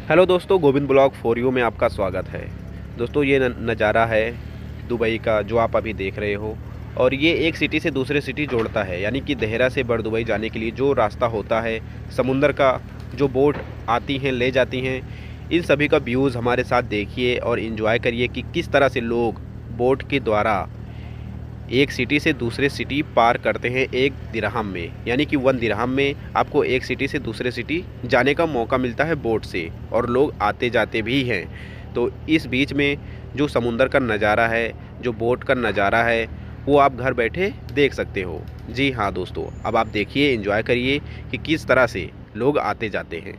Hello दोस्तों, Govind blog for you में आपका स्वागत है। दोस्तों, ये नज़ारा है दुबई का जो आप अभी देख रहे हो। और ये एक सिटी से दूसरे सिटी जोड़ता है, यानी कि देहरा से बर दुबई जाने के लिए जो रास्ता होता है, समुंदर का जो बोट आती हैं ले जाती हैं, इन सभी का व्यूज़ हमारे साथ देखिए और इन्जॉय करिए कि किस तरह से लोग बोट के द्वारा एक सिटी से दूसरे सिटी पार करते हैं एक दिरहम में। यानी कि 1 दिरहम में आपको एक सिटी से दूसरे सिटी जाने का मौका मिलता है बोट से, और लोग आते जाते भी हैं। तो इस बीच में जो समुंदर का नज़ारा है, जो बोट का नज़ारा है, वो आप घर बैठे देख सकते हो। जी हाँ दोस्तों, अब आप देखिए, एंजॉय करिए कि किस तरह से लोग आते जाते हैं।